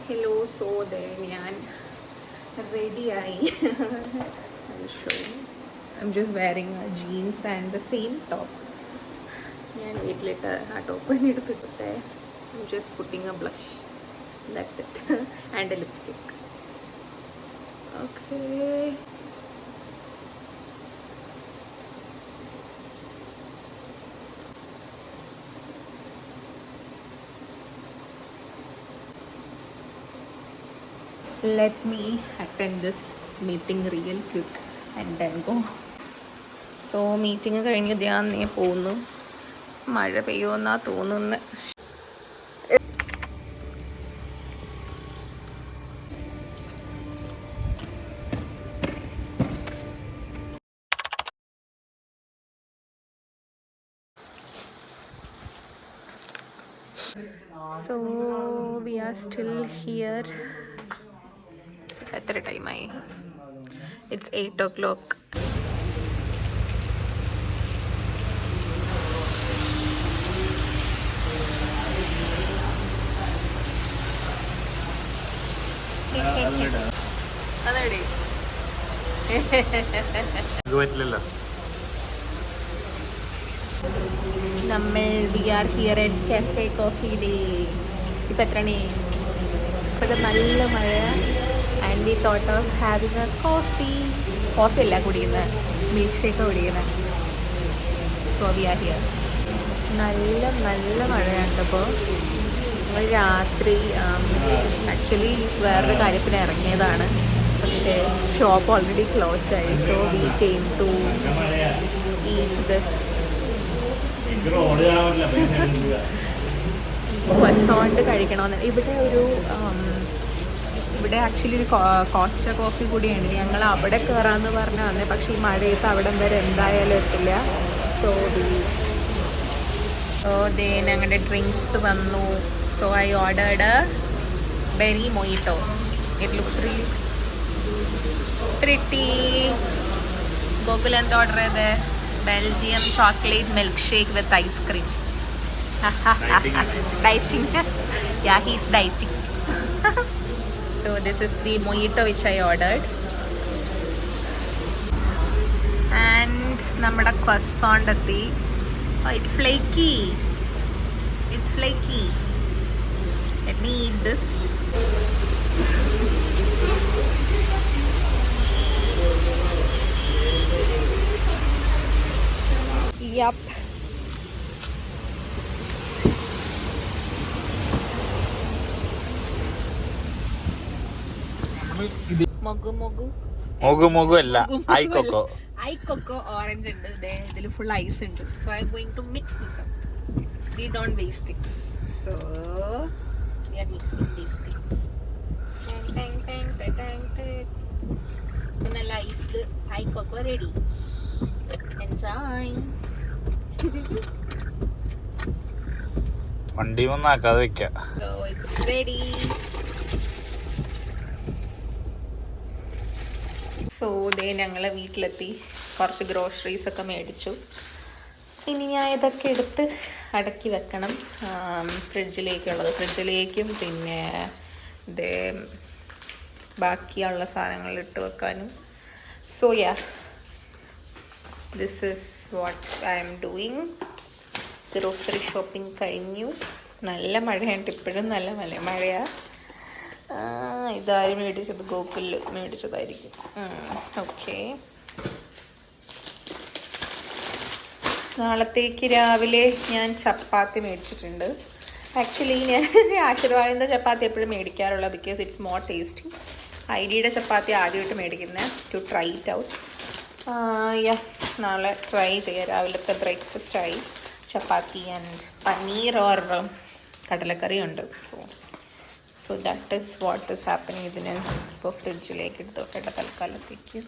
Hello, so then I'm ready. I will show you. I'm just wearing a jeans and the same top. I'm just putting a blush. That's it. And a lipstick. Okay. Let me attend this meeting real quick and then go. So meeting കഴിഞ്ഞ് ഞാൻ പോകുന്നു. മഴ പെയ്യുമെന്നാ തോന്നുന്നത്. So we are still here. എത്ര ടൈമായി? It's 8 o'clock. അതെവിടെ? നമ്മൾ we are here at cafe coffee day. ഇപ്പം എത്ര മണി? ഇപ്പോഴത്തെ നല്ല മഴ. And we thought of having a coffee അല്ല കുടിക്കുന്നത്, മിൽക്ക് ഷേക്ക് കുടിക്കുന്നത്. So we are here. നല്ല നല്ല മഴയുണ്ടപ്പോൾ നമ്മൾ രാത്രി ആക്ച്വലി വേറൊരു കാര്യത്തിന് ഇറങ്ങിയതാണ്, പക്ഷേ ഷോപ്പ് ഓൾറെഡി ക്ലോസ്ഡ് ആയി. So we came to eat this croissant കഴിക്കണമെന്ന്. ഇവിടെ ആക്ച്വലി ഒരു കോസ്റ്റ കോഫി കൂടിയുണ്ട്. ഞങ്ങൾ അവിടെ കയറാമെന്ന് പറഞ്ഞാൽ വന്നേ, പക്ഷേ ഈ മഴയത്ത് അവിടം വരെ എന്തായാലും എത്തില്ല. സോ ഞങ്ങളുടെ ഡ്രിങ്ക്സ് വന്നു. So I ordered berry മൊയ്റ്റോ. It looks really pretty. Gokul എന്താ ഓർഡർ ചെയ്തത്? Belgium chocolate milkshake with ice cream. Dieting. Yeah, he's dieting. So this is the mojito which I ordered. And നമ്മുടെ croissant എത്തി. Oh, it's flaky. It's flaky. Let me eat this. Yup. Mogu അല്ല, ഐക്കൊക്കോ. ഐക്കൊക്കോ orange ഉണ്ട്. ഇതിൽ full ice ഉണ്ട്. So I'm going to mix this up. We don't waste things. So we are mixing these things. നല്ല iced ഐക്കൊക്കോ ready. Enjoy. വണ്ടി ഒന്നാക്കാതെ വെക്കാം. So it's ready. So ഞങ്ങൾ വീട്ടിലെത്തി. കുറച്ച് ഗ്രോസറീസ് ഒക്കെ മേടിച്ചു. ഇനി ഞാൻ ഇതൊക്കെ എടുത്ത് അടക്കി വെക്കണം ഫ്രിഡ്ജിലേക്കും പിന്നെ ഇത് ബാക്കിയുള്ള സാധനങ്ങൾ ഇട്ട് വെക്കാനും. So yeah, this is what I am doing. Grocery shopping കഴിഞ്ഞു. നല്ല മഴയുണ്ട് ഇപ്പോഴും, നല്ല മഴയാണ്. ഇതാരും മേടിച്ചത്? ഗോകുല് മേടിച്ചതായിരിക്കും. ഓക്കെ, നാളത്തേക്ക് രാവിലെ ഞാൻ ചപ്പാത്തി മേടിച്ചിട്ടുണ്ട്. ആക്ച്വലി ഞാൻ ആശീർവാദിൻ്റെ ചപ്പാത്തി എപ്പോഴും മേടിക്കാറുള്ള, ബിക്കോസ് ഇറ്റ്സ് മോർ ടേസ്റ്റി. ഐഡിയുടെ ചപ്പാത്തി ആദ്യമായിട്ട് മേടിക്കുന്നത്, ടു ട്രൈ ഇറ്റ് ഔട്ട്. നാളെ ട്രൈ ചെയ്യാം. രാവിലത്തെ ബ്രേക്ക്ഫാസ്റ്റായി ചപ്പാത്തി ആൻഡ് പനീർ ഓർ കടലക്കറി ഉണ്ട്. So that is what is happening. ഇതിന് ഇപ്പോൾ ഫ്രിഡ്ജിലേക്ക് എടുത്ത് വെക്കേണ്ട തൽക്കാലത്തേക്ക്.